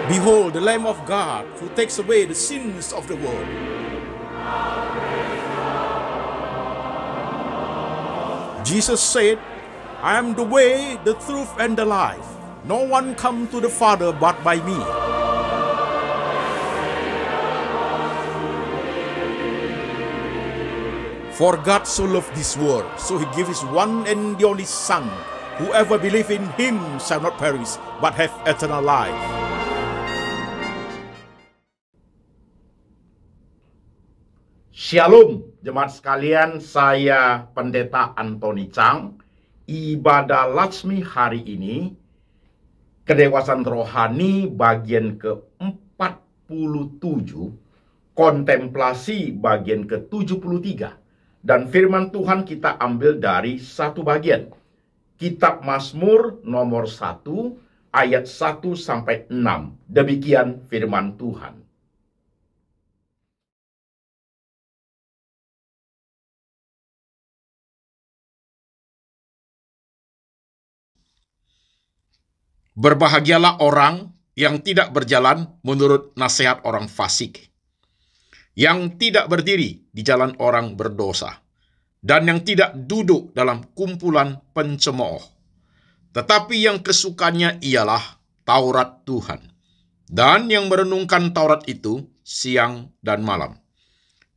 Behold, the Lamb of God who takes away the sins of the world. Jesus said, I am the way, the truth, and the life. No one comes to the Father but by me. For God so loved this world, so he gave his one and the only Son. Whoever believes in him shall not perish, but have eternal life. Shalom, jemaat sekalian, saya Pendeta Antoni Chang. Ibadah Latsmi hari ini, kedewasaan rohani bagian ke-47, kontemplasi bagian ke-73. Dan firman Tuhan kita ambil dari satu bagian. Kitab Mazmur nomor 1 ayat 1 sampai 6. Demikian firman Tuhan. Berbahagialah orang yang tidak berjalan menurut nasihat orang fasik, yang tidak berdiri di jalan orang berdosa, dan yang tidak duduk dalam kumpulan pencemooh. Tetapi yang kesukaannya ialah Taurat Tuhan, dan yang merenungkan Taurat itu siang dan malam.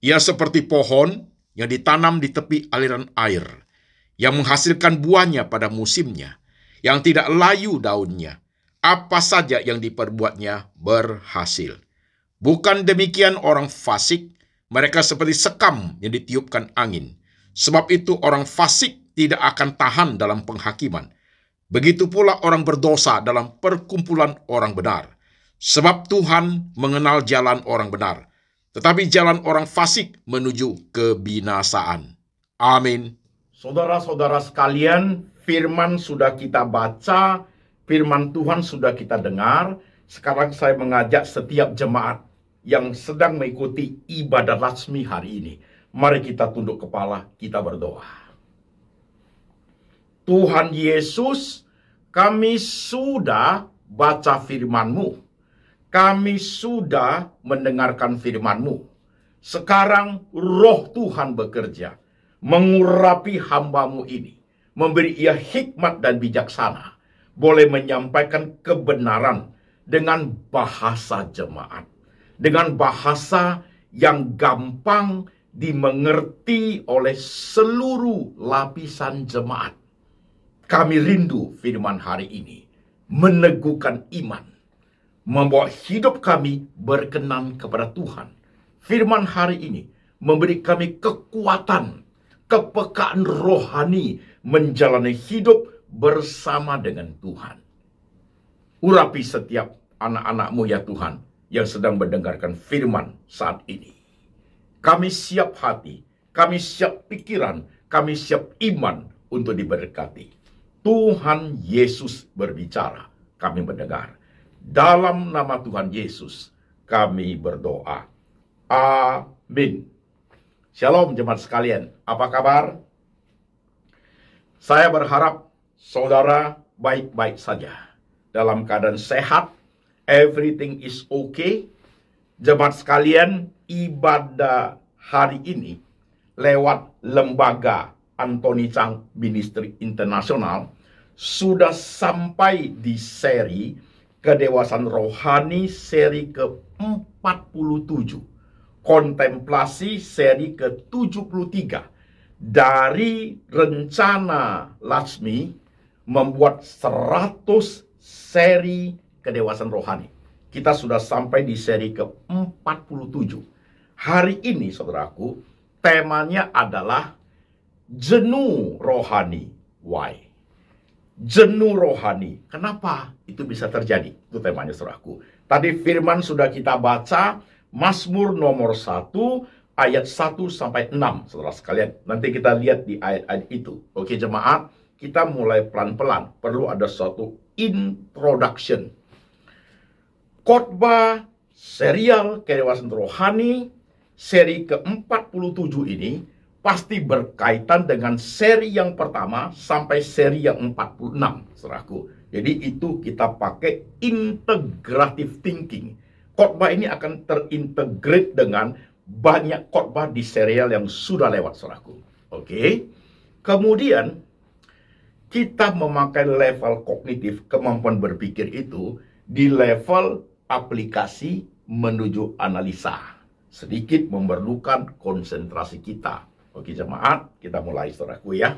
Ia seperti pohon yang ditanam di tepi aliran air, yang menghasilkan buahnya pada musimnya, yang tidak layu daunnya. Apa saja yang diperbuatnya berhasil. Bukan demikian orang fasik, mereka seperti sekam yang ditiupkan angin. Sebab itu orang fasik tidak akan tahan dalam penghakiman. Begitu pula orang berdosa dalam perkumpulan orang benar. Sebab Tuhan mengenal jalan orang benar, tetapi jalan orang fasik menuju kebinasaan. Amin. Saudara-saudara sekalian, firman sudah kita baca, firman Tuhan sudah kita dengar. Sekarang saya mengajak setiap jemaat yang sedang mengikuti ibadah Latsmi hari ini. Mari kita tunduk kepala, kita berdoa. Tuhan Yesus, kami sudah baca firman-Mu. Kami sudah mendengarkan firman-Mu. Sekarang roh Tuhan bekerja, mengurapi hamba-Mu ini, memberi ia hikmat dan bijaksana, boleh menyampaikan kebenaran dengan bahasa jemaat, dengan bahasa yang gampang dimengerti oleh seluruh lapisan jemaat. Kami rindu firman hari ini, meneguhkan iman, membawa hidup kami berkenan kepada Tuhan. Firman hari ini memberi kami kekuatan, kepekaan rohani menjalani hidup bersama dengan Tuhan. Urapi setiap anak-anak-Mu ya Tuhan, yang sedang mendengarkan firman saat ini. Kami siap hati, kami siap pikiran, kami siap iman untuk diberkati. Tuhan Yesus berbicara, kami mendengar. Dalam nama Tuhan Yesus, kami berdoa. Amin. Shalom jemaat sekalian, apa kabar? Saya berharap saudara baik-baik saja, dalam keadaan sehat, everything is okay. Jemaat sekalian, ibadah hari ini lewat lembaga Antoni Chang Ministry Internasional sudah sampai di seri kedewasaan rohani seri ke-47, kontemplasi seri ke-73 dari rencana Latsmi membuat 100 seri kedewasaan rohani. Kita sudah sampai di seri ke-47. Hari ini, saudaraku, temanya adalah jenuh rohani. Why? Jenuh rohani. Kenapa itu bisa terjadi? Itu temanya, saudaraku. Tadi firman sudah kita baca, Mazmur nomor 1, ayat 1 sampai 6, saudara sekalian. Nanti kita lihat di ayat-ayat itu. Oke, jemaat, kita mulai pelan-pelan. Perlu ada suatu introduction. Khotbah serial kedewasaan rohani seri ke-47 ini pasti berkaitan dengan seri yang pertama sampai seri yang 46, saudaraku. Jadi itu kita pakai integrative thinking. Khotbah ini akan terintegrate dengan banyak khotbah di serial yang sudah lewat, saudaraku. Oke. Kemudian kita memakai level kognitif, kemampuan berpikir itu di level aplikasi menuju analisa. Sedikit memerlukan konsentrasi kita. Oke jemaat, kita mulai saudaraku ya.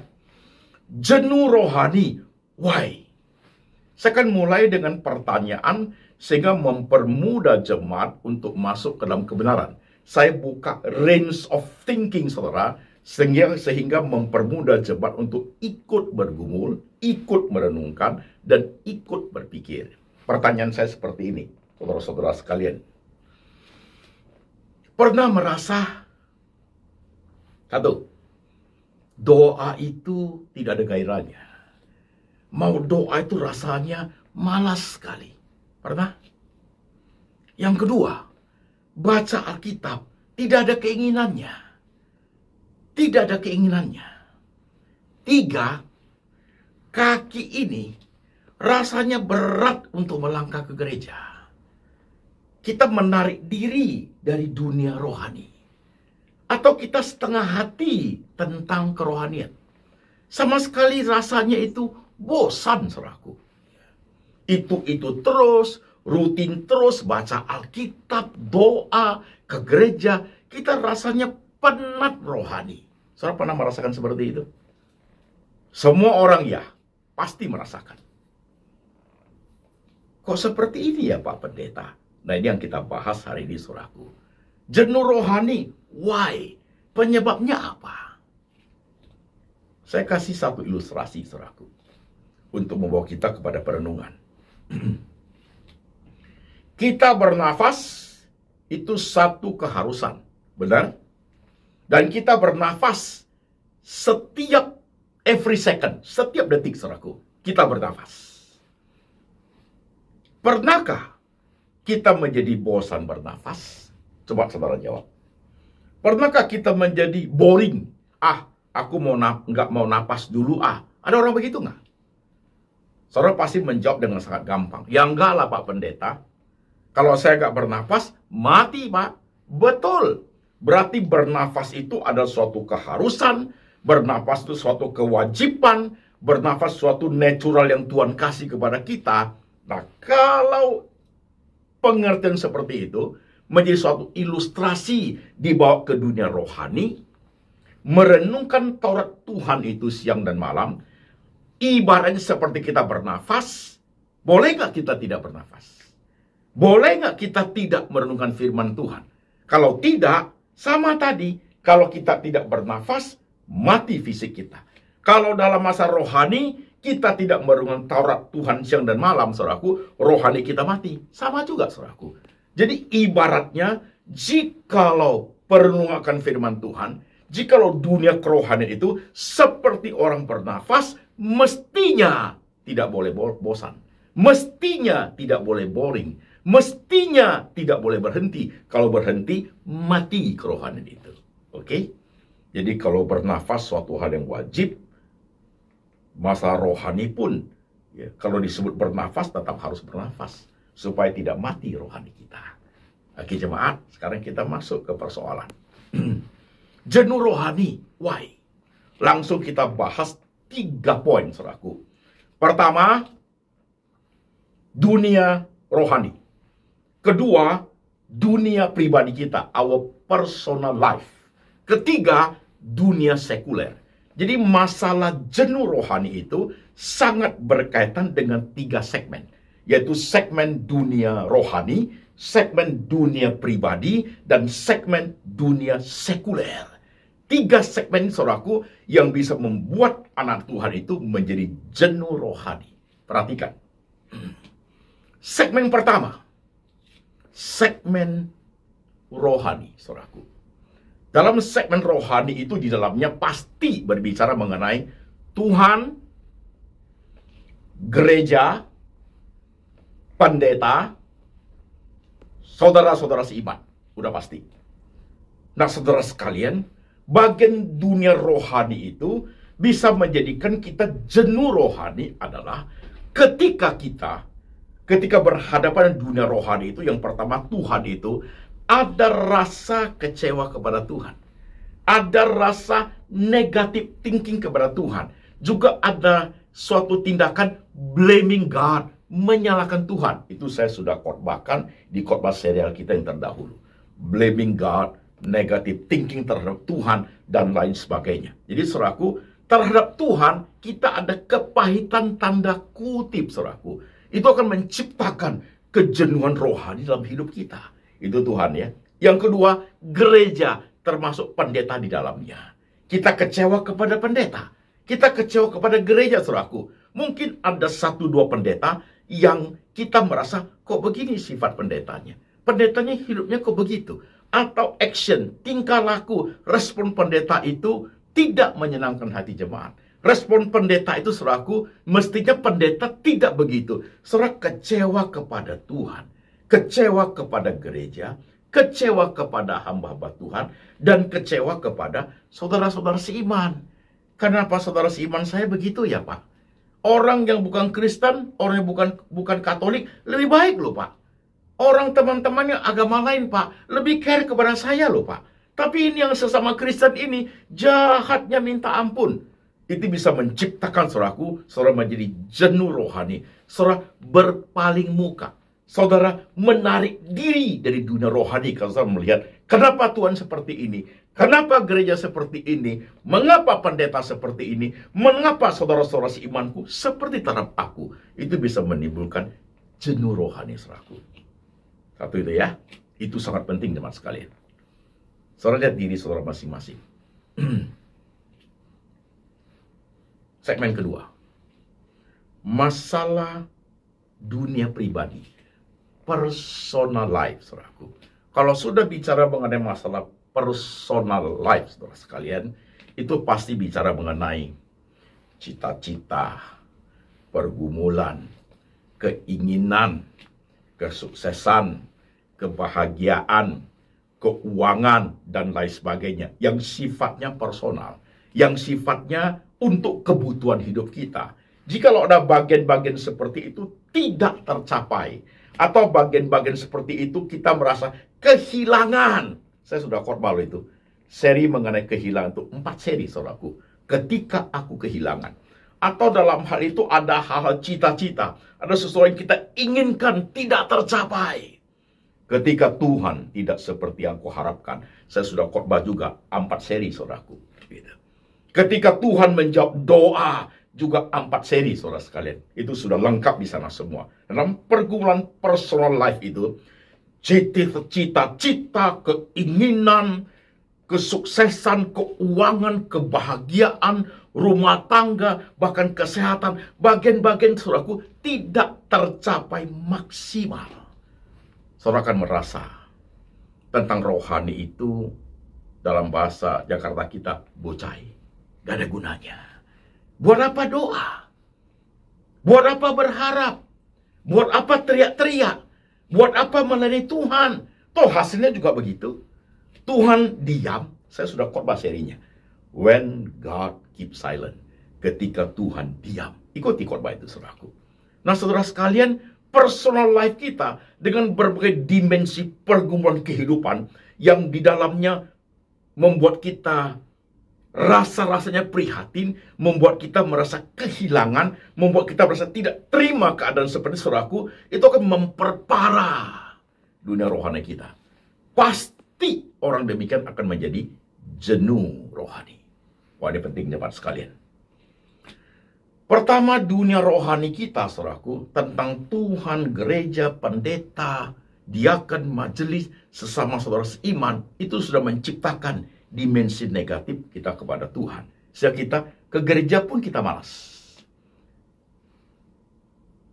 Jenuh rohani, why? Saya akan mulai dengan pertanyaan sehingga mempermudah jemaat untuk masuk ke dalam kebenaran. Saya buka range of thinking saudara, sehingga mempermudah jemaat untuk ikut bergumul, ikut merenungkan, dan ikut berpikir. Pertanyaan saya seperti ini, saudara-saudara sekalian. Pernah merasa satu, doa itu tidak ada gairahnya. Mau doa itu rasanya malas sekali. Pernah? Yang kedua, baca Alkitab tidak ada keinginannya. Tidak ada keinginannya. Tiga, kaki ini rasanya berat untuk melangkah ke gereja. Kita menarik diri dari dunia rohani. Atau kita setengah hati tentang kerohanian. Sama sekali rasanya itu bosan, saudaraku. Itu terus, rutin terus, baca Alkitab, doa, ke gereja. Kita rasanya penat rohani. Saudara pernah merasakan seperti itu? Semua orang ya, pasti merasakan. Kok seperti ini ya Pak Pendeta? Nah ini yang kita bahas hari ini, saudaraku. Jenuh rohani, why? Penyebabnya apa? Saya kasih satu ilustrasi, saudaraku, untuk membawa kita kepada perenungan. Kita bernafas itu satu keharusan, benar? Dan kita bernafas setiap every second, setiap detik, saudaraku, kita bernafas. Pernahkah kita menjadi bosan bernafas? Coba saudara jawab. Pernahkah kita menjadi boring? Aku nggak mau napas dulu. Ada orang begitu nggak? Saudara pasti menjawab dengan sangat gampang. Ya enggak lah Pak Pendeta. Kalau saya nggak bernapas, mati Pak. Betul. Berarti bernafas itu adalah suatu keharusan. Bernafas itu suatu kewajiban. Bernafas suatu natural yang Tuhan kasih kepada kita. Nah, kalau pengertian seperti itu menjadi suatu ilustrasi dibawa ke dunia rohani, merenungkan Taurat Tuhan itu siang dan malam, ibaratnya seperti kita bernafas. Boleh nggak kita tidak bernafas? Boleh nggak kita tidak merenungkan firman Tuhan? Kalau tidak, sama tadi, kalau kita tidak bernafas, mati fisik kita. Kalau dalam masa rohani, kita tidak merenungkan Taurat Tuhan siang dan malam, saudaraku, rohani kita mati. Sama juga, saudaraku. Jadi ibaratnya, jikalau perenungan firman Tuhan, jikalau dunia kerohanian itu seperti orang bernafas, mestinya tidak boleh bosan. Mestinya tidak boleh boring. Mestinya tidak boleh berhenti. Kalau berhenti, mati kerohanian itu. Oke? Jadi kalau bernafas suatu hal yang wajib, masalah rohani pun, ya, kalau disebut bernafas, tetap harus bernafas. Supaya tidak mati rohani kita. Oke jemaat, sekarang kita masuk ke persoalan. Jenuh rohani, why? Langsung kita bahas 3 poin, saudaraku. Pertama, dunia rohani. Kedua, dunia pribadi kita, our personal life. Ketiga, dunia sekuler. Jadi masalah jenuh rohani itu sangat berkaitan dengan 3 segmen. Yaitu segmen dunia rohani, segmen dunia pribadi, dan segmen dunia sekuler. 3 segmen, saudaraku, yang bisa membuat anak Tuhan itu menjadi jenuh rohani. Perhatikan. Segmen pertama, segmen rohani, saudaraku. Dalam segmen rohani itu di dalamnya pasti berbicara mengenai Tuhan, gereja, pendeta, saudara-saudara seiman. Udah pasti. Nah, saudara sekalian, bagian dunia rohani itu bisa menjadikan kita jenuh rohani adalah ketika berhadapan dengan dunia rohani itu, yang pertama Tuhan itu, ada rasa kecewa kepada Tuhan. Ada rasa negative thinking kepada Tuhan. Juga ada suatu tindakan blaming God, menyalahkan Tuhan. Itu saya sudah khotbahkan di khotbah serial kita yang terdahulu. Blaming God, negative thinking terhadap Tuhan, dan lain sebagainya. Jadi saudaraku, terhadap Tuhan kita ada kepahitan tanda kutip, saudaraku. Itu akan menciptakan kejenuhan rohani dalam hidup kita. Itu Tuhan ya. Yang kedua, gereja termasuk pendeta di dalamnya. Kita kecewa kepada pendeta. Kita kecewa kepada gereja, saudaraku. Mungkin ada 1-2 pendeta yang kita merasa, kok begini sifat pendetanya. Pendetanya hidupnya kok begitu. Atau action, tingkah laku, respon pendeta itu tidak menyenangkan hati jemaat. Respon pendeta itu, saudaraku, mestinya pendeta tidak begitu. Saudara kecewa kepada Tuhan, kecewa kepada gereja, kecewa kepada hamba-hamba Tuhan, dan kecewa kepada saudara-saudara seiman. Kenapa saudara seiman saya begitu ya Pak? Orang yang bukan Kristen, orang yang bukan Katolik, lebih baik loh Pak. Orang teman-teman yang agama lain Pak, lebih care kepada saya loh Pak. Tapi ini yang sesama Kristen ini, jahatnya minta ampun. Itu bisa menciptakan saudaraku, saudara menjadi jenuh rohani. Saudara berpaling muka. Saudara menarik diri dari dunia rohani kalau saudara melihat kenapa Tuhan seperti ini, kenapa gereja seperti ini, mengapa pendeta seperti ini, mengapa saudara-saudara seimanku seperti terhadap aku. Itu bisa menimbulkan jenuh rohani, saudaraku. Satu itu ya, itu sangat penting teman sekalian. Saudara lihat diri saudara masing-masing. Segmen kedua, masalah dunia pribadi. Personal life, saudaraku. Kalau sudah bicara mengenai masalah personal life, saudara sekalian, itu pasti bicara mengenai cita-cita, pergumulan, keinginan, kesuksesan, kebahagiaan, keuangan, dan lain sebagainya. Yang sifatnya personal, yang sifatnya untuk kebutuhan hidup kita. Jikalau ada bagian-bagian seperti itu tidak tercapai, atau bagian-bagian seperti itu kita merasa kehilangan. Saya sudah khotbah itu. Seri mengenai kehilangan itu 4 seri, saudaraku. Ketika aku kehilangan. Atau dalam hal itu ada hal-hal cita-cita. Ada sesuatu yang kita inginkan tidak tercapai. Ketika Tuhan tidak seperti yang kau harapkan. Saya sudah khotbah juga 4 seri, saudaraku. Ketika Tuhan menjawab doa, juga 4 seri, saudara sekalian. Itu sudah lengkap di sana semua. Dalam pergumulan personal life itu, cita-cita, keinginan, kesuksesan, keuangan, kebahagiaan, rumah tangga, bahkan kesehatan, bagian-bagian saudaraku tidak tercapai maksimal. Saudara akan merasa tentang rohani itu dalam bahasa Jakarta kita bocai. Gak ada gunanya. Buat apa doa? Buat apa berharap? Buat apa teriak-teriak? Buat apa melayani Tuhan? Toh hasilnya juga begitu. Tuhan diam. Saya sudah khotbah serinya. When God keeps silent. Ketika Tuhan diam. Ikuti khotbah itu, saudaraku. Nah, saudara sekalian, personal life kita dengan berbagai dimensi pergumulan kehidupan yang di dalamnya membuat kita rasa-rasanya prihatin, membuat kita merasa kehilangan, membuat kita merasa tidak terima keadaan seperti saudaraku, itu akan memperparah dunia rohani kita. Pasti orang demikian akan menjadi jenuh rohani. Wah, ini penting jemaat sekalian. Pertama, dunia rohani kita, saudaraku, tentang Tuhan, gereja, pendeta, diaken, majelis, sesama saudara seiman, itu sudah menciptakan dimensi negatif kita kepada Tuhan. Sehingga kita ke gereja pun kita malas.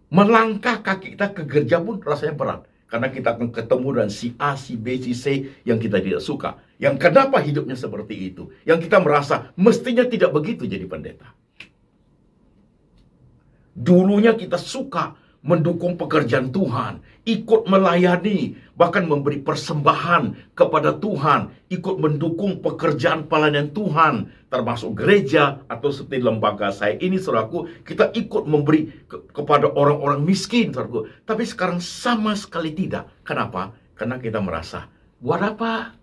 Melangkah kaki kita ke gereja pun rasanya berat. Karena kita akan ketemu dengan si A, si B, si C yang kita tidak suka. Yang kenapa hidupnya seperti itu. Yang kita merasa mestinya tidak begitu jadi pendeta. Dulunya kita suka mendukung pekerjaan Tuhan, ikut melayani, bahkan memberi persembahan kepada Tuhan, ikut mendukung pekerjaan pelayanan Tuhan, termasuk gereja atau seperti lembaga saya ini, saudaraku, kita ikut memberi kepada orang-orang miskin, saudaraku. Tapi sekarang sama sekali tidak. Kenapa? Karena kita merasa, buat apa?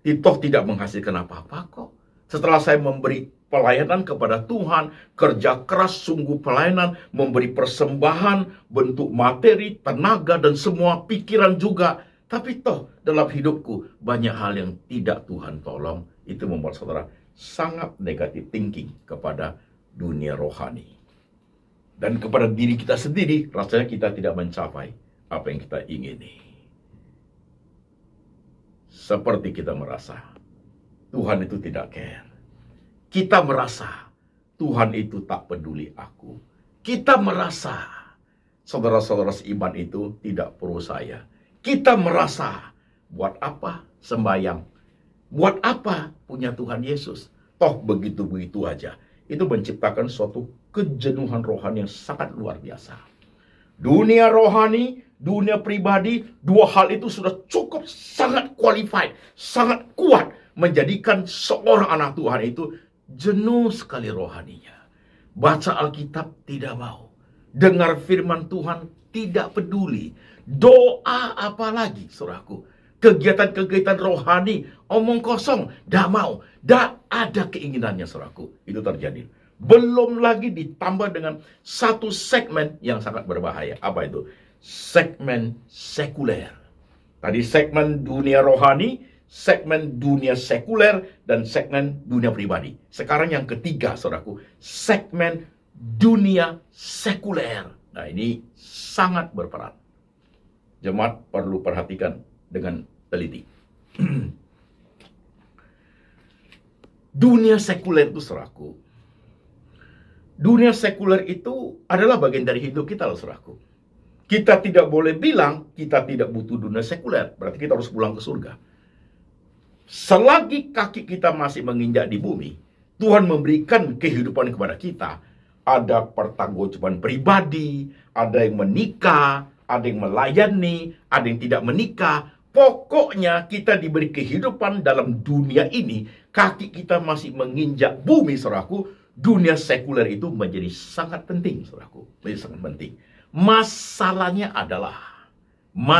Itu tidak menghasilkan apa-apa kok. Setelah saya memberi pelayanan kepada Tuhan, kerja keras sungguh pelayanan, memberi persembahan, bentuk materi, tenaga, dan semua pikiran juga. Tapi toh dalam hidupku banyak hal yang tidak Tuhan tolong. Itu membuat saudara sangat negatif thinking kepada dunia rohani. Dan kepada diri kita sendiri, rasanya kita tidak mencapai apa yang kita ingini. Seperti kita merasa Tuhan itu tidak care. Kita merasa Tuhan itu tak peduli aku. Kita merasa saudara-saudara seiman itu tidak perlu saya. Kita merasa buat apa sembahyang? Buat apa punya Tuhan Yesus? Toh begitu-begitu aja. Itu menciptakan suatu kejenuhan rohani yang sangat luar biasa. Dunia rohani, dunia pribadi, dua hal itu sudah cukup sangat qualified, sangat kuat menjadikan seorang anak Tuhan itu jenuh sekali rohaninya. Baca Alkitab tidak mau. Dengar firman Tuhan tidak peduli. Doa apalagi, saudaraku. Kegiatan-kegiatan rohani, omong kosong, tidak mau. Tidak ada keinginannya, saudaraku. Itu terjadi. Belum lagi ditambah dengan satu segmen yang sangat berbahaya. Apa itu? Segmen sekuler. Tadi segmen dunia rohani, segmen dunia sekuler, dan segmen dunia pribadi. Sekarang yang ketiga, saudaraku, segmen dunia sekuler. Nah, ini sangat berperan. Jemaat perlu perhatikan dengan teliti. Dunia sekuler itu, saudaraku, dunia sekuler itu adalah bagian dari hidup kita, saudaraku. Kita tidak boleh bilang kita tidak butuh dunia sekuler. Berarti kita harus pulang ke surga. Selagi kaki kita masih menginjak di bumi, Tuhan memberikan kehidupan kepada kita. Ada pertanggungjawaban pribadi, ada yang menikah, ada yang melayani, ada yang tidak menikah. Pokoknya kita diberi kehidupan dalam dunia ini. Kaki kita masih menginjak bumi, saudaraku. Dunia sekuler itu menjadi sangat penting, saudaraku. Menjadi sangat penting. Masalahnya adalah,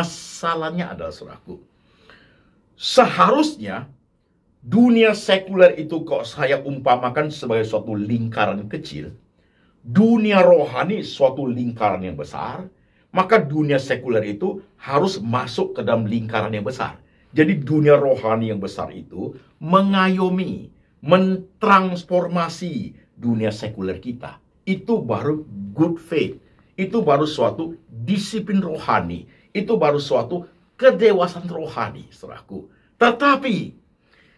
saudaraku, seharusnya dunia sekuler itu kok saya umpamakan sebagai suatu lingkaran kecil, dunia rohani suatu lingkaran yang besar, maka dunia sekuler itu harus masuk ke dalam lingkaran yang besar. Jadi dunia rohani yang besar itu mengayomi, mentransformasi dunia sekuler kita. Itu baru good faith. Itu baru suatu disiplin rohani. Itu baru suatu kedewasaan rohani, saudaraku. Tetapi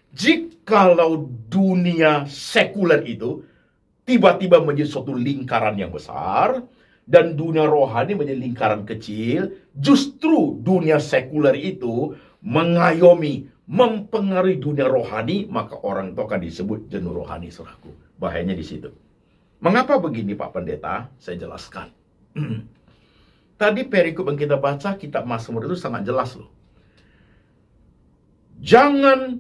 jikalau dunia sekuler itu tiba-tiba menjadi suatu lingkaran yang besar dan dunia rohani menjadi lingkaran kecil, justru dunia sekuler itu mengayomi, mempengaruhi dunia rohani, maka orang itu akan disebut jenuh rohani, saudaraku. Bahayanya di situ. Mengapa begini, Pak Pendeta? Saya jelaskan. Tadi perikop yang kita baca, kitab Mazmur itu sangat jelas loh. Jangan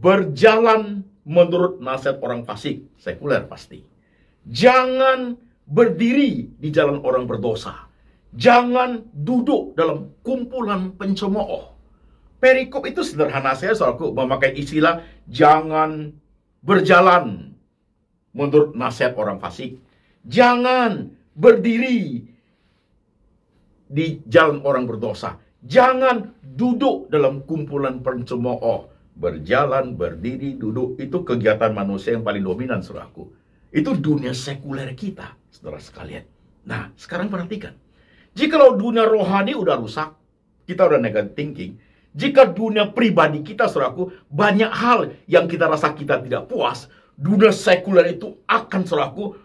berjalan menurut nasihat orang fasik, sekuler pasti. Jangan berdiri di jalan orang berdosa. Jangan duduk dalam kumpulan pencemooh. Perikop itu sederhana saya, soalku memakai istilah jangan berjalan menurut nasihat orang fasik. Jangan berdiri di jalan orang berdosa. Jangan duduk dalam kumpulan pencemooh. Berjalan, berdiri, duduk, itu kegiatan manusia yang paling dominan, saudaraku. Itu dunia sekuler kita, saudara sekalian. Nah, sekarang perhatikan. Jikalau dunia rohani udah rusak, kita udah negative thinking. Jika dunia pribadi kita, saudaraku, banyak hal yang kita rasa kita tidak puas, dunia sekuler itu akan, saudaraku,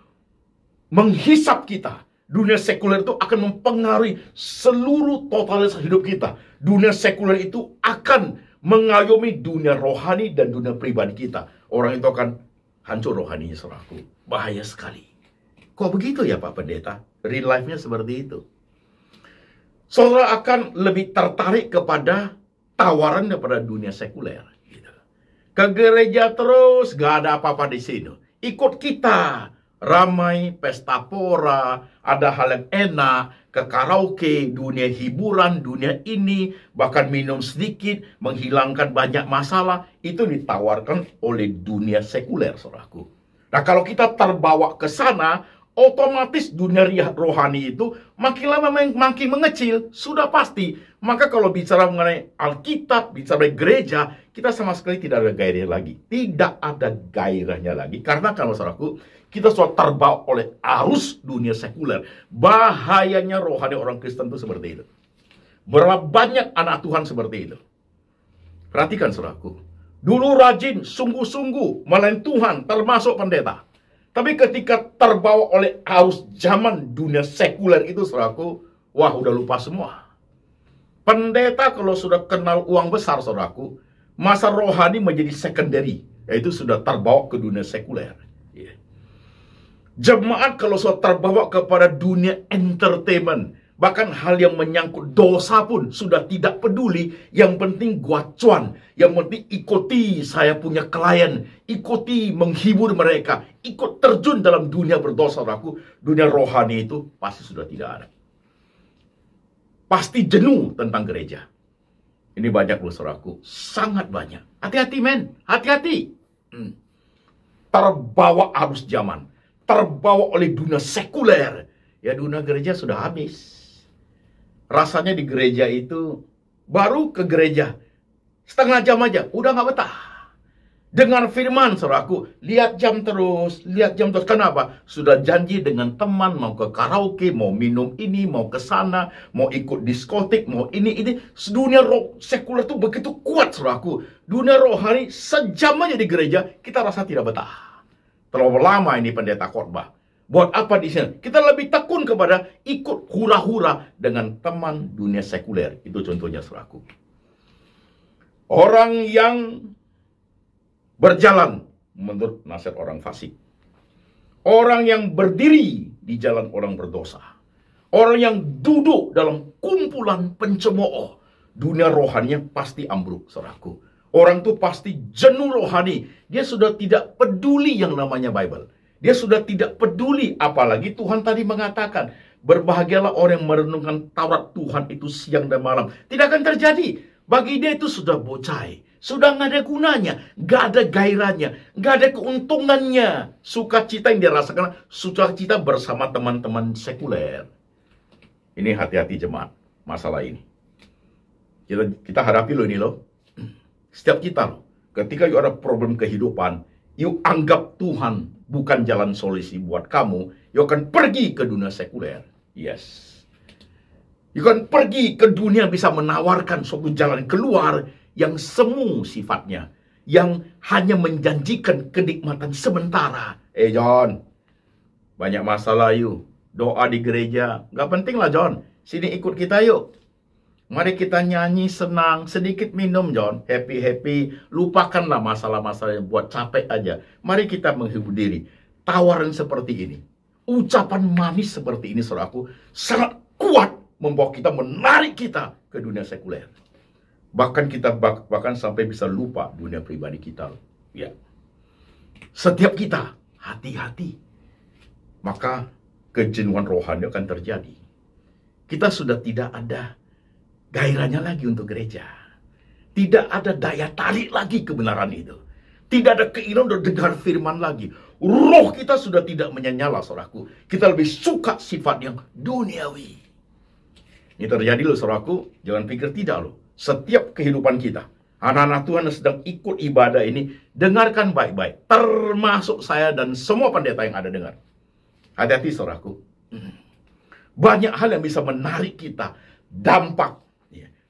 menghisap kita. Dunia sekuler itu akan mempengaruhi seluruh totalitas hidup kita. Dunia sekuler itu akan mengayomi dunia rohani dan dunia pribadi kita. Orang itu akan hancur rohaninya, saudaraku. Bahaya sekali. Kok begitu ya, Pak Pendeta? Real life-nya seperti itu. saudara akan lebih tertarik kepada tawaran daripada dunia sekuler. Ke gereja terus, gak ada apa-apa di sini. Ikut kita, ramai, pesta pora, ada hal yang enak, ke karaoke, dunia hiburan, dunia ini, bahkan minum sedikit, menghilangkan banyak masalah, itu ditawarkan oleh dunia sekuler, saudaraku. Nah, kalau kita terbawa ke sana, otomatis dunia rohani itu makin lama makin mengecil, sudah pasti. Maka kalau bicara mengenai Alkitab, bicara gereja, kita sama sekali tidak ada gairahnya lagi. Tidak ada gairahnya lagi. Karena kalau saudaraku, kita sudah terbawa oleh arus dunia sekuler. Bahayanya rohani orang Kristen itu seperti itu. Berapa banyak anak Tuhan seperti itu. Perhatikan saudaraku. Dulu rajin, sungguh-sungguh melayani Tuhan, termasuk pendeta. Tapi ketika terbawa oleh arus zaman dunia sekuler itu, saudaraku, wah udah lupa semua. Pendeta kalau sudah kenal uang besar, saudaraku, masa rohani menjadi secondary, yaitu sudah terbawa ke dunia sekuler. Jemaat kalau sudah terbawa kepada dunia entertainment, bahkan hal yang menyangkut dosa pun sudah tidak peduli. Yang penting gua cuan, yang penting ikuti saya punya klien, ikuti menghibur mereka, ikut terjun dalam dunia berdosa, saudaraku. Dunia rohani itu pasti sudah tidak ada. Pasti jenuh tentang gereja. Ini banyak loh, saudaraku, sangat banyak. Hati-hati men, hati-hati. Terbawa arus zaman, terbawa oleh dunia sekuler. Ya dunia gereja sudah habis. Rasanya di gereja itu, baru ke gereja setengah jam aja, udah nggak betah. Dengan firman, saudaraku, lihat jam terus, lihat jam terus. Kenapa? Sudah janji dengan teman, mau ke karaoke, mau minum ini, mau ke sana, mau ikut diskotik, mau ini. Dunia sekuler itu begitu kuat, saudaraku. Dunia rohani, sejam aja di gereja, kita rasa tidak betah. Terlalu lama ini pendeta khotbah. Buat apa di sini? Kita lebih tekun kepada ikut hura-hura dengan teman dunia sekuler. Itu contohnya, saudaraku. Orang yang berjalan menurut nasihat orang fasik. Orang yang berdiri di jalan orang berdosa. Orang yang duduk dalam kumpulan pencemooh. Dunia rohaninya pasti ambruk, saudaraku. Orang itu pasti jenuh rohani. Dia sudah tidak peduli yang namanya Bible. Dia sudah tidak peduli, apalagi Tuhan tadi mengatakan, berbahagialah orang yang merenungkan Taurat Tuhan itu siang dan malam. Tidak akan terjadi. Bagi dia itu sudah bocai. Sudah nggak ada gunanya. Nggak ada gairahnya. Nggak ada keuntungannya. Sukacita yang dia rasakan, sukacita bersama teman-teman sekuler. Ini hati-hati jemaat, masalah ini. Kita hadapi loh ini loh. Setiap kita loh. Ketika ada problem kehidupan, you anggap Tuhan bukan jalan solusi buat kamu, you akan pergi ke dunia sekuler. Yes. You akan pergi ke dunia bisa menawarkan suatu jalan keluar yang semu sifatnya, yang hanya menjanjikan kenikmatan sementara. John, banyak masalah you. Doa di gereja, gak penting lah John. Sini ikut kita yuk. Mari kita nyanyi senang, sedikit minum John, happy-happy, lupakanlah masalah-masalah yang buat capek aja. Mari kita menghibur diri. Tawaran seperti ini, ucapan manis seperti ini, saudaraku, sangat kuat membawa kita, menarik kita ke dunia sekuler. Bahkan kita bahkan sampai bisa lupa dunia pribadi kita. Ya. Setiap kita hati-hati, maka kejenuhan rohani akan terjadi. Kita sudah tidak ada gairahnya lagi untuk gereja. Tidak ada daya tarik lagi kebenaran itu. Tidak ada keinginan untuk dengar firman lagi. Roh kita sudah tidak menyala, saudaraku. Kita lebih suka sifat yang duniawi. Ini terjadi loh, saudaraku. Jangan pikir tidak loh. Setiap kehidupan kita, anak-anak Tuhan yang sedang ikut ibadah ini, dengarkan baik-baik. Termasuk saya dan semua pendeta yang ada dengar. Hati-hati, saudaraku. Banyak hal yang bisa menarik kita. Dampak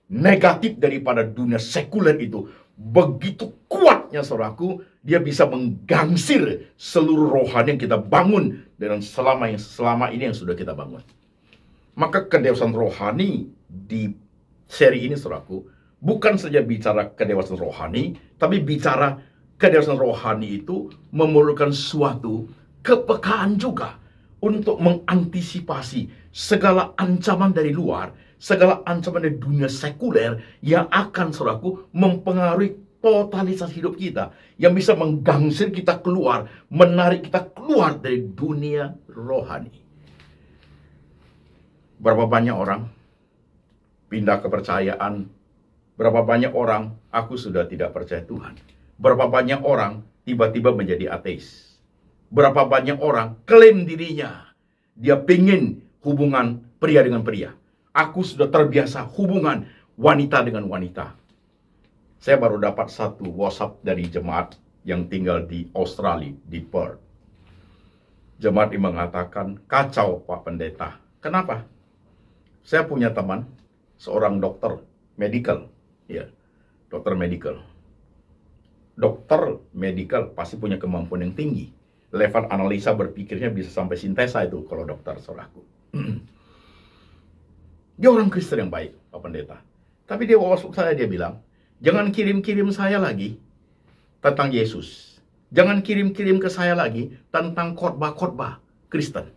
negatif daripada dunia sekuler itu begitu kuatnya, saudaraku, dia bisa menggangsir seluruh rohani yang kita bangun dengan selama ini yang sudah kita bangun. Maka kedewasaan rohani di seri ini, saudaraku, bukan saja bicara kedewasaan rohani, tapi bicara kedewasaan rohani itu memerlukan suatu kepekaan juga untuk mengantisipasi segala ancaman dari luar, segala ancaman dari dunia sekuler yang akan, saudaraku, mempengaruhi totalitas hidup kita, yang bisa menggangsir kita keluar, menarik kita keluar dari dunia rohani. Berapa banyak orang pindah kepercayaan, berapa banyak orang aku sudah tidak percaya Tuhan, berapa banyak orang tiba-tiba menjadi ateis, berapa banyak orang klaim dirinya dia pengen hubungan pria dengan pria. Aku sudah terbiasa hubungan wanita dengan wanita. Saya baru dapat satu WhatsApp dari jemaat yang tinggal di Australia, di Perth. Jemaat ini mengatakan, kacau Pak Pendeta. Kenapa? Saya punya teman, seorang dokter medical. Ya, dokter medical. Dokter medical pasti punya kemampuan yang tinggi. Level analisa berpikirnya bisa sampai sintesa itu kalau dokter, saudaraku. Dia orang Kristen yang baik, Pak Pendeta. Tapi dia WhatsApp saya, dia bilang, jangan kirim-kirim saya lagi tentang Yesus. Jangan kirim-kirim ke saya lagi tentang khotbah-khotbah Kristen.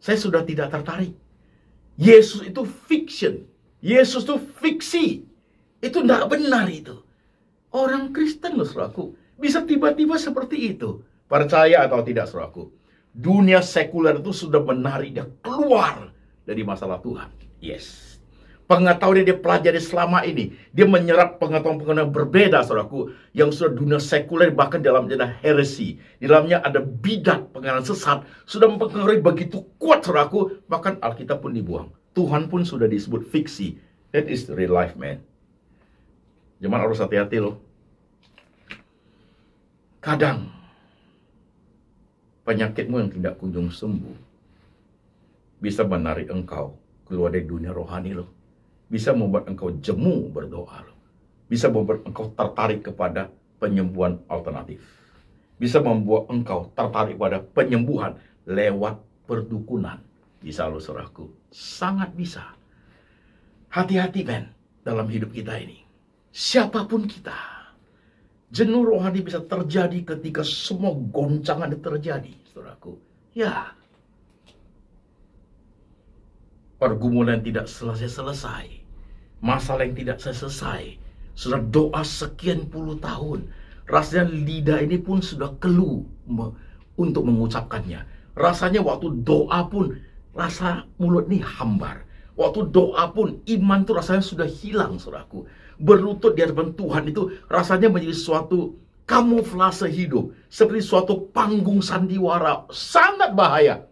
Saya sudah tidak tertarik. Yesus itu fiction. Yesus itu fiksi. Itu tidak benar itu. Orang Kristen loh, saudaraku, bisa tiba-tiba seperti itu. Percaya atau tidak, saudaraku, dunia sekuler itu sudah menarik dia keluar dari masalah Tuhan. Yes. Pengetahuan yang dia pelajari selama ini, dia menyerap pengetahuan-pengetahuan yang berbeda, saudaraku, yang sudah dunia sekuler, bahkan dalamnya ada heresi, di dalamnya ada bidat, pengajaran sesat, sudah mempengaruhi begitu kuat, saudaraku, bahkan Alkitab pun dibuang. Tuhan pun sudah disebut fiksi. That is real life, man. Jemaat harus hati-hati loh. Kadang penyakitmu yang tidak kunjung sembuh bisa menarik engkau keluar dari dunia rohani loh. Bisa membuat engkau jemu berdoa loh. Bisa membuat engkau tertarik kepada penyembuhan alternatif. Bisa membuat engkau tertarik pada penyembuhan lewat perdukunan. Bisa loh, saudaraku. Sangat bisa. Hati-hati, men, dalam hidup kita ini. Siapapun kita, jenuh rohani bisa terjadi ketika semua goncangan terjadi, saudaraku. Ya, pergumulan tidak selesai-selesai, masalah yang tidak selesai, sudah doa sekian puluh tahun, rasanya lidah ini pun sudah keluh untuk mengucapkannya. Rasanya waktu doa pun, rasa mulut ini hambar. Waktu doa pun, iman itu rasanya sudah hilang, saudaraku. Berlutut di hadapan Tuhan itu rasanya menjadi suatu kamuflase hidup, seperti suatu panggung sandiwara. Sangat bahaya.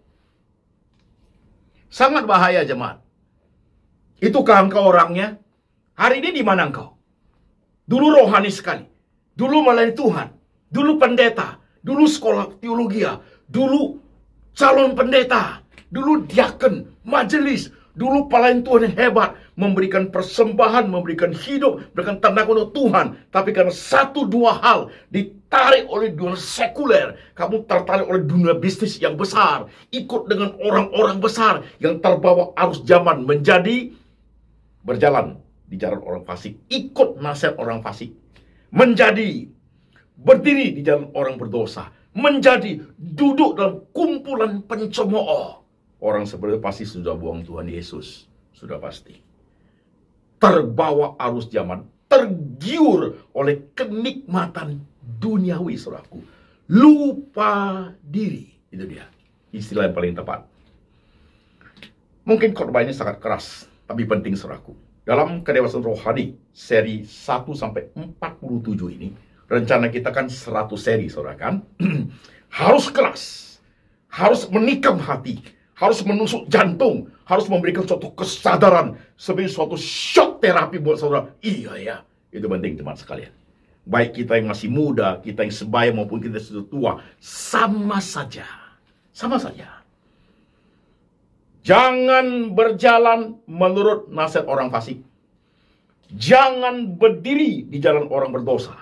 Sangat bahaya, jemaat. Itukah engkau orangnya? Hari ini di mana engkau? Dulu rohani sekali. Dulu melayani Tuhan. Dulu pendeta. Dulu sekolah teologi. Dulu calon pendeta. Dulu diaken, majelis. Dulu pelayan Tuhan yang hebat, memberikan persembahan, memberikan hidup, memberikan tanda untuk Tuhan. Tapi karena satu dua hal ditarik oleh dunia sekuler, kamu tertarik oleh dunia bisnis yang besar, ikut dengan orang-orang besar yang terbawa arus zaman, menjadi berjalan di jalan orang fasik, ikut nasihat orang fasik, menjadi berdiri di jalan orang berdosa, menjadi duduk dalam kumpulan pencemooh. Orang seperti itu pasti sudah buang Tuhan Yesus. Sudah pasti. Terbawa arus zaman. Tergiur oleh kenikmatan duniawi, saudaraku. Lupa diri. Itu dia. Istilah yang paling tepat. Mungkin khotbah ini sangat keras. Tapi penting, saudaraku. Dalam kedewasaan rohani, seri 1-47 ini. Rencana kita kan 100 seri, saudara kan. Harus keras. Harus menikam hati. Harus menusuk jantung, harus memberikan suatu kesadaran sebagai suatu shock terapi buat saudara. Iya ya, itu penting teman sekalian. Baik kita yang masih muda, kita yang sebaya maupun kita sudah tua, sama saja. Sama saja. Jangan berjalan menurut nasihat orang fasik. Jangan berdiri di jalan orang berdosa.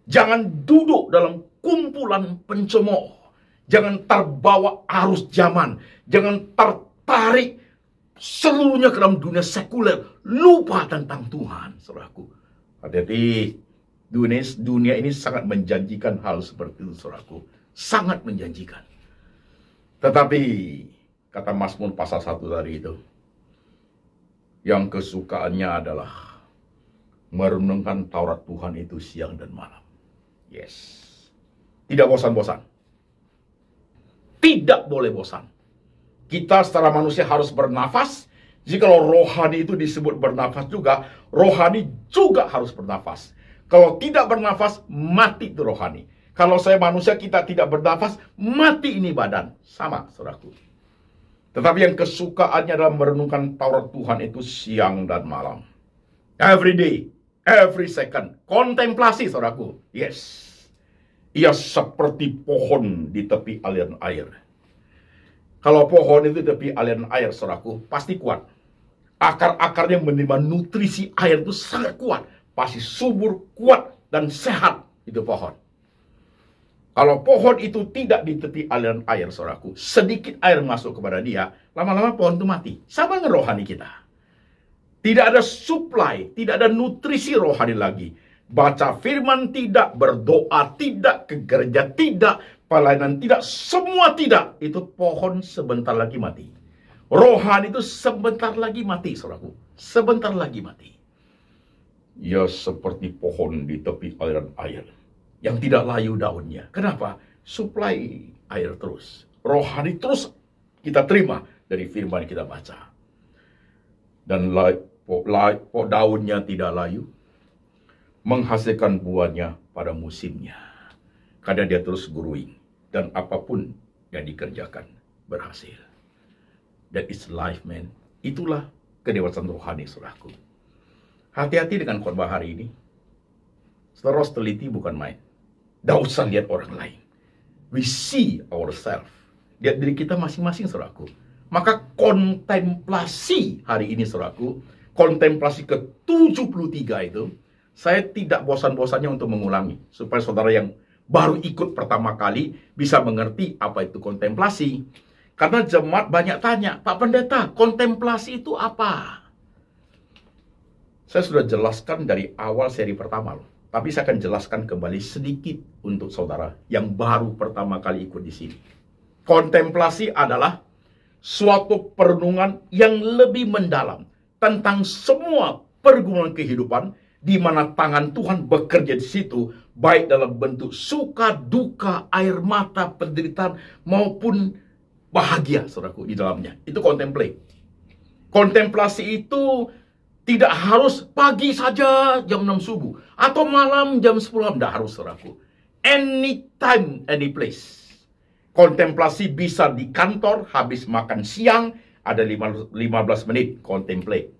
Jangan duduk dalam kumpulan pencemooh. Jangan terbawa arus zaman. Jangan tertarik seluruhnya ke dalam dunia sekuler. Lupa tentang Tuhan, saudaraku. Hati-hati. Dunia ini sangat menjanjikan hal seperti itu, saudaraku. Sangat menjanjikan. Tetapi, kata Mazmur pasal 1 tadi itu, yang kesukaannya adalah merenungkan Taurat Tuhan itu siang dan malam. Yes. Tidak bosan-bosan. Tidak boleh bosan. Kita secara manusia harus bernafas. Jikalau rohani itu disebut bernafas juga, rohani juga harus bernafas. Kalau tidak bernafas, mati itu rohani. Kalau saya manusia, kita tidak bernafas, mati ini badan. Sama, saudaraku. Tetapi yang kesukaannya adalah merenungkan Taurat Tuhan itu siang dan malam. Every day, every second. Kontemplasi, saudaraku. Yes. Ia seperti pohon di tepi aliran air. Kalau pohon itu di tepi aliran air, saudaraku, pasti kuat. Akar-akarnya menerima nutrisi air itu sangat kuat. Pasti subur, kuat, dan sehat itu pohon. Kalau pohon itu tidak di tepi aliran air, saudaraku, sedikit air masuk kepada dia, lama-lama pohon itu mati. Sama dengan rohani kita. Tidak ada supply, tidak ada nutrisi rohani lagi. Baca firman tidak, berdoa tidak, ke gereja tidak, pelayanan tidak, semua tidak. Itu pohon sebentar lagi mati. Rohani itu sebentar lagi mati, saudaraku. Sebentar lagi mati. Ya seperti pohon di tepi aliran air yang tidak layu daunnya. Kenapa? Suplai air terus. Rohani terus kita terima dari firman yang kita baca. Dan daunnya tidak layu, menghasilkan buahnya pada musimnya. Karena dia terus growing. Dan apapun yang dikerjakan berhasil. That is life, man. Itulah kedewasaan rohani, saudaraku. Hati-hati dengan khotbah hari ini. Saudara harus teliti, bukan main. Tidak usah lihat orang lain. We see ourselves. Lihat diri kita masing-masing, saudaraku. Maka kontemplasi hari ini, saudaraku, kontemplasi ke-73 itu, saya tidak bosan-bosannya untuk mengulangi. Supaya saudara yang baru ikut pertama kali bisa mengerti apa itu kontemplasi. Karena jemaat banyak tanya, Pak Pendeta, kontemplasi itu apa? Saya sudah jelaskan dari awal seri pertama loh. Tapi saya akan jelaskan kembali sedikit untuk saudara yang baru pertama kali ikut di sini. Kontemplasi adalah suatu perenungan yang lebih mendalam tentang semua pergumulan kehidupan di mana tangan Tuhan bekerja di situ, baik dalam bentuk suka, duka, air mata, penderitaan maupun bahagia, saudaraku, di dalamnya. Itu kontemplasi. Kontemplasi itu tidak harus pagi saja jam 6 subuh. Atau malam jam 10 malam. Tidak harus, saudaraku. Anytime, any place. Kontemplasi bisa di kantor, habis makan siang, ada 15 menit kontemplasi.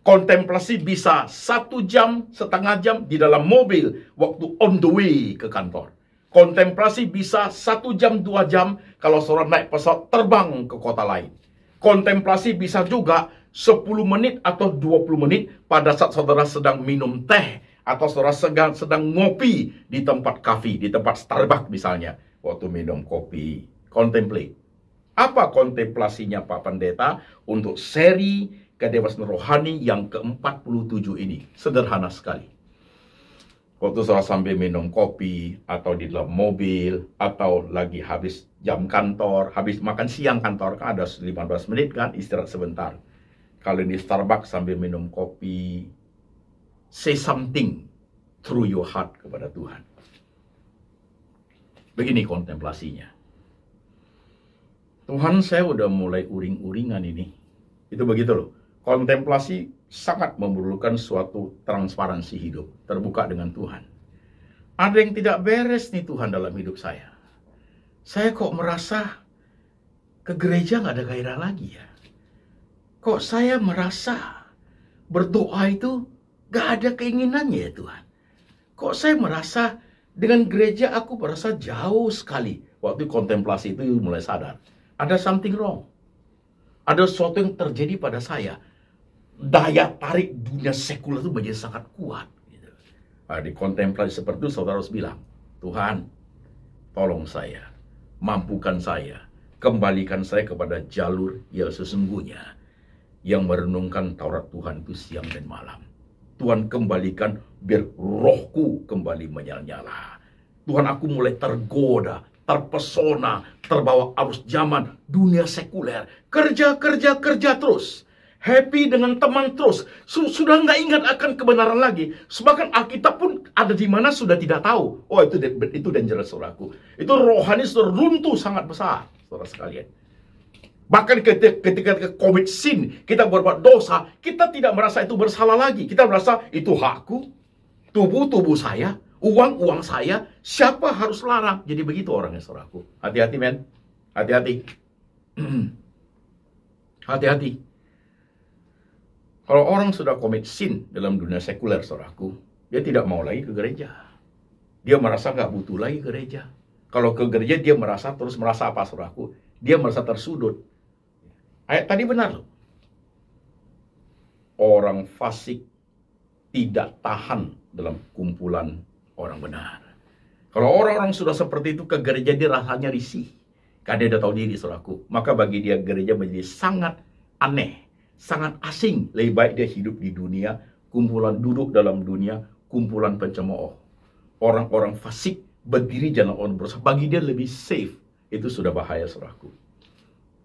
Kontemplasi bisa 1 jam, setengah jam di dalam mobil, waktu on the way ke kantor. Kontemplasi bisa 1 jam, 2 jam kalau saudara naik pesawat terbang ke kota lain. Kontemplasi bisa juga 10 menit atau 20 menit pada saat saudara sedang minum teh atau saudara sedang ngopi di tempat kafe, di tempat Starbucks misalnya. Waktu minum kopi, kontemplasi. Apa kontemplasinya Pak Pendeta untuk seri kedewasaan rohani yang ke-47 ini? Sederhana sekali. Waktu saudara sambil minum kopi, atau di dalam mobil, atau lagi habis jam kantor, habis makan siang kantor, kan ada 15 menit kan, istirahat sebentar. Kalau di Starbucks sambil minum kopi, say something through your heart kepada Tuhan. Begini kontemplasinya. Tuhan, saya udah mulai uring-uringan ini. Itu begitu loh. Kontemplasi sangat memerlukan suatu transparansi hidup, terbuka dengan Tuhan. Ada yang tidak beres nih Tuhan dalam hidup saya. Saya kok merasa ke gereja nggak ada gairah lagi ya. Kok saya merasa berdoa itu nggak ada keinginannya ya Tuhan. Kok saya merasa dengan gereja aku merasa jauh sekali. Waktu kontemplasi itu mulai sadar. Ada something wrong. Ada sesuatu yang terjadi pada saya. Daya tarik dunia sekuler itu menjadi sangat kuat. Gitu. Nah, di kontemplasi seperti itu, saudara harus bilang, Tuhan, tolong saya, mampukan saya, kembalikan saya kepada jalur yang sesungguhnya, yang merenungkan Taurat Tuhan itu siang dan malam. Tuhan kembalikan biar rohku kembali menyala-nyala. Tuhan, aku mulai tergoda, terpesona, terbawa arus zaman, dunia sekuler, kerja terus. happy dengan teman terus, sudah nggak ingat akan kebenaran lagi. Bahkan Alkitab pun ada di mana sudah tidak tahu. Oh, itu dangerous, saudaraku. Itu rohani sudah runtuh sangat besar, saudara sekalian. Bahkan ketika commit sin, kita berbuat dosa, kita tidak merasa itu bersalah lagi. Kita merasa itu hakku, tubuh saya, uang saya, siapa harus larang? Jadi begitu orangnya, saudaraku. Hati-hati, men. Hati-hati. Hati-hati. Kalau orang sudah commit sin dalam dunia sekuler, saudaraku, dia tidak mau lagi ke gereja. Dia merasa nggak butuh lagi gereja. Kalau ke gereja, dia merasa apa, saudaraku? Dia merasa tersudut. Ayat tadi benar loh. Orang fasik tidak tahan dalam kumpulan orang benar. Kalau orang-orang sudah seperti itu ke gereja, dia rasanya risih. Karena dia udah tahu diri, saudaraku. Maka bagi dia gereja menjadi sangat aneh, sangat asing. Lebih baik dia hidup di dunia, duduk dalam dunia, kumpulan pencemooh. Orang-orang fasik berdiri jalan orang berdosa. Bagi dia lebih safe. Itu sudah bahaya, saudaraku.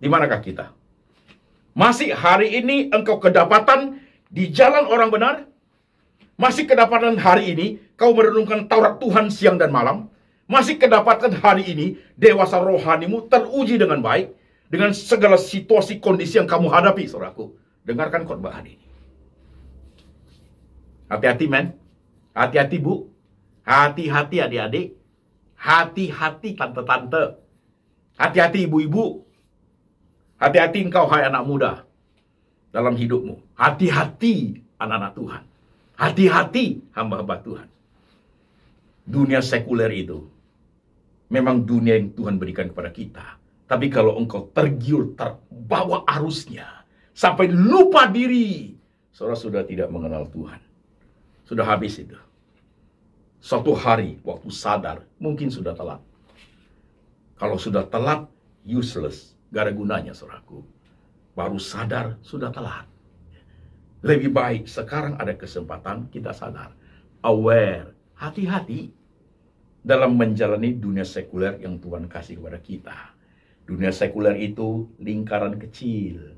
Di manakah kita? Masih hari ini engkau kedapatan di jalan orang benar? Masih kedapatan hari ini kau merenungkan Taurat Tuhan siang dan malam? Masih kedapatan hari ini dewasa rohanimu teruji dengan baik dengan segala situasi kondisi yang kamu hadapi, saudaraku? Dengarkan khotbah hari ini. Hati-hati, men. Hati-hati, Bu. Hati-hati, adik-adik. Hati-hati, tante-tante. Hati-hati, ibu-ibu. Hati-hati engkau, hai anak muda, dalam hidupmu. Hati-hati, anak-anak Tuhan. Hati-hati, hamba-hamba Tuhan. Dunia sekuler itu memang dunia yang Tuhan berikan kepada kita. Tapi kalau engkau tergiur, terbawa arusnya, sampai lupa diri, saudara sudah tidak mengenal Tuhan. Sudah habis itu. Suatu hari, waktu sadar, mungkin sudah telat. Kalau sudah telat, useless. Gak ada gunanya, saudaraku. Baru sadar, sudah telat. Lebih baik sekarang ada kesempatan kita sadar. Aware, hati-hati dalam menjalani dunia sekuler yang Tuhan kasih kepada kita. Dunia sekuler itu lingkaran kecil.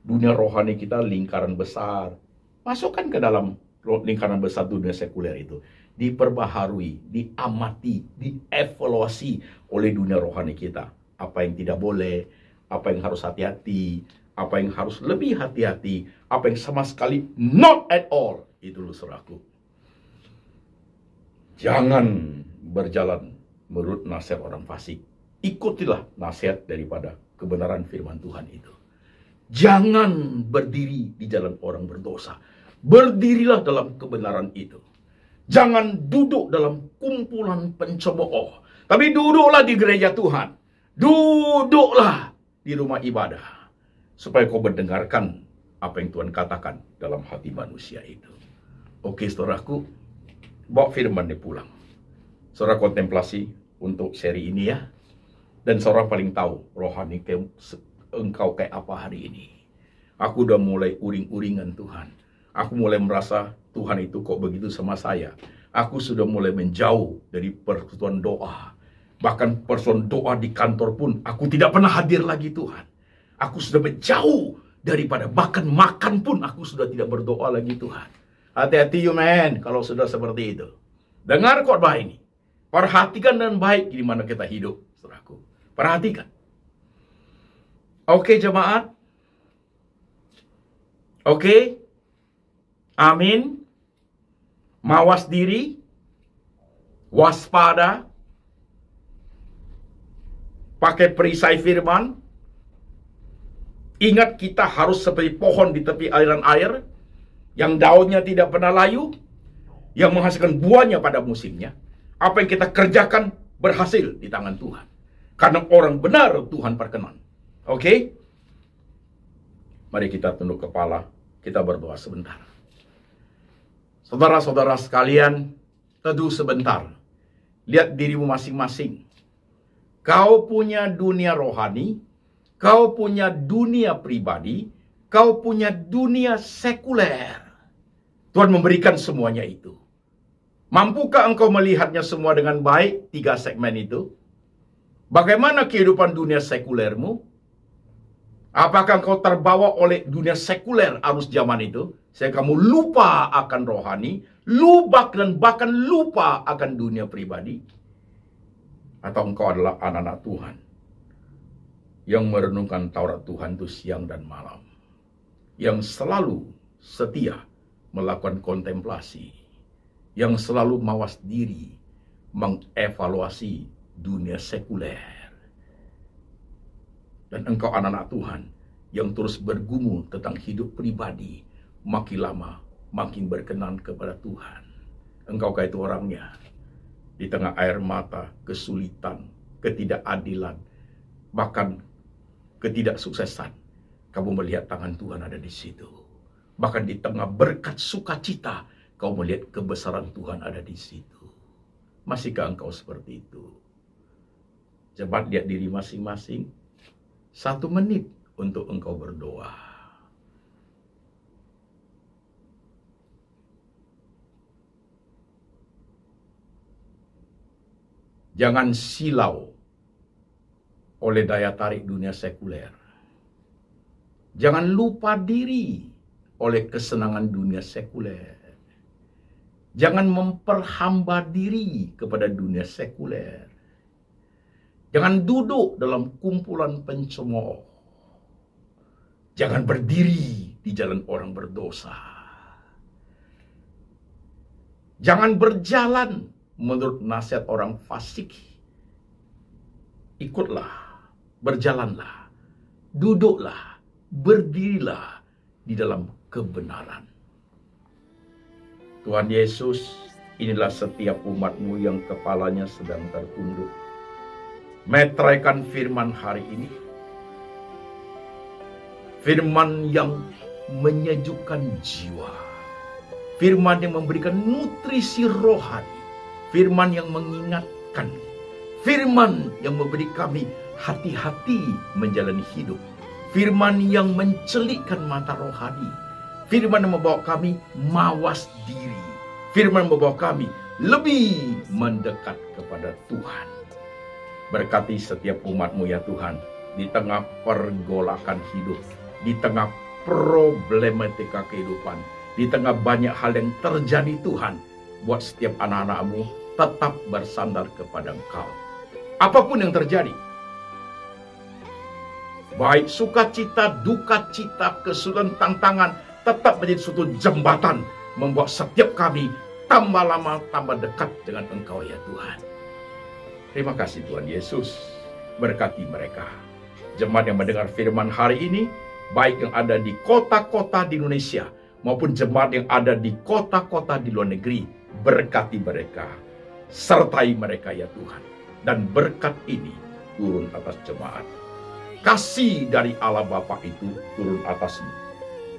Dunia rohani kita lingkaran besar. Masukkan ke dalam lingkaran besar dunia sekuler itu. Diperbaharui, diamati, dievaluasi oleh dunia rohani kita. Apa yang tidak boleh, apa yang harus hati-hati, apa yang harus lebih hati-hati, apa yang sama sekali not at all. Itu loh, saudaraku. Jangan berjalan menurut nasihat orang fasik. Ikutilah nasihat daripada kebenaran firman Tuhan itu. Jangan berdiri di jalan orang berdosa. Berdirilah dalam kebenaran itu. Jangan duduk dalam kumpulan pencemooh. Tapi duduklah di gereja Tuhan. Duduklah di rumah ibadah, supaya kau mendengarkan apa yang Tuhan katakan dalam hati manusia itu. Oke, saudaraku, bawa firman dia pulang. Saudara kontemplasi untuk seri ini ya. Dan saudara paling tahu rohani engkau kayak apa hari ini. Aku udah mulai uring-uringan Tuhan. Aku mulai merasa Tuhan itu kok begitu sama saya. Aku sudah mulai menjauh dari persekutuan doa. Bahkan persoalan doa di kantor pun aku tidak pernah hadir lagi, Tuhan. Aku sudah menjauh daripada bahkan makan pun aku sudah tidak berdoa lagi, Tuhan. Hati-hati you man kalau sudah seperti itu. Dengar khotbah ini. Perhatikan dengan baik di mana kita hidup, saudaraku. Perhatikan. Oke, jemaat. Oke. Amin. Mawas diri. Waspada. Pakai perisai firman. Ingat kita harus seperti pohon di tepi aliran air. Yang daunnya tidak pernah layu. Yang menghasilkan buahnya pada musimnya. Apa yang kita kerjakan berhasil di tangan Tuhan. Karena orang benar Tuhan perkenan. Oke? Mari kita tunduk kepala. Kita berdoa sebentar. Saudara-saudara sekalian, teduh sebentar. Lihat dirimu masing-masing. Kau punya dunia rohani, kau punya dunia pribadi, kau punya dunia sekuler. Tuhan memberikan semuanya itu. Mampukah engkau melihatnya semua dengan baik, 3 segmen itu? Bagaimana kehidupan dunia sekulermu? Apakah engkau terbawa oleh dunia sekuler arus zaman itu, sehingga kamu lupa akan rohani, lupa dan bahkan lupa akan dunia pribadi? Atau engkau adalah anak-anak Tuhan yang merenungkan Taurat Tuhan itu siang dan malam, yang selalu setia melakukan kontemplasi, yang selalu mawas diri mengevaluasi dunia sekuler? Dan engkau anak-anak Tuhan yang terus bergumul tentang hidup pribadi, makin lama makin berkenan kepada Tuhan. Engkau kayak itu orangnya. Di tengah air mata, kesulitan, ketidakadilan, bahkan ketidaksuksesan, kamu melihat tangan Tuhan ada di situ. Bahkan di tengah berkat sukacita, kau melihat kebesaran Tuhan ada di situ. Masihkah engkau seperti itu? Coba lihat diri masing-masing. 1 menit untuk engkau berdoa. Jangan silau oleh daya tarik dunia sekuler. Jangan lupa diri oleh kesenangan dunia sekuler. Jangan memperhamba diri kepada dunia sekuler. Jangan duduk dalam kumpulan pencemooh. Jangan berdiri di jalan orang berdosa. Jangan berjalan menurut nasihat orang fasik. Ikutlah, berjalanlah, duduklah, berdirilah di dalam kebenaran. Tuhan Yesus, inilah setiap umat-Mu yang kepalanya sedang tertunduk. Meteraikan firman hari ini. Firman yang menyejukkan jiwa. Firman yang memberikan nutrisi rohani. Firman yang mengingatkan. Firman yang memberi kami hati-hati menjalani hidup. Firman yang mencelikkan mata rohani. Firman yang membawa kami mawas diri. Firman yang membawa kami lebih mendekat kepada Tuhan. Berkati setiap umat-Mu ya Tuhan, di tengah pergolakan hidup, di tengah problematika kehidupan, di tengah banyak hal yang terjadi Tuhan, buat setiap anak-anak-Mu tetap bersandar kepada Engkau. Apapun yang terjadi, baik sukacita, duka cita, kesulitan, tantangan, tetap menjadi suatu jembatan, membuat setiap kami tambah lama, tambah dekat dengan Engkau ya Tuhan. Terima kasih Tuhan Yesus, berkati mereka. Jemaat yang mendengar firman hari ini, baik yang ada di kota-kota di Indonesia, maupun jemaat yang ada di kota-kota di luar negeri, berkati mereka, sertai mereka ya Tuhan. Dan berkat ini turun atas jemaat. Kasih dari Allah Bapa itu turun atasmu.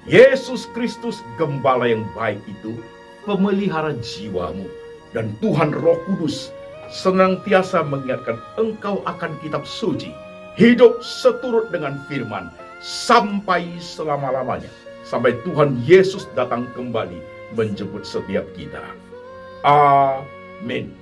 Yesus Kristus, gembala yang baik itu, pemelihara jiwamu. Dan Tuhan Roh Kudus senantiasa mengingatkan engkau akan kitab suci, hidup seturut dengan firman, sampai selama-lamanya. Sampai Tuhan Yesus datang kembali menjemput setiap kita. Amin.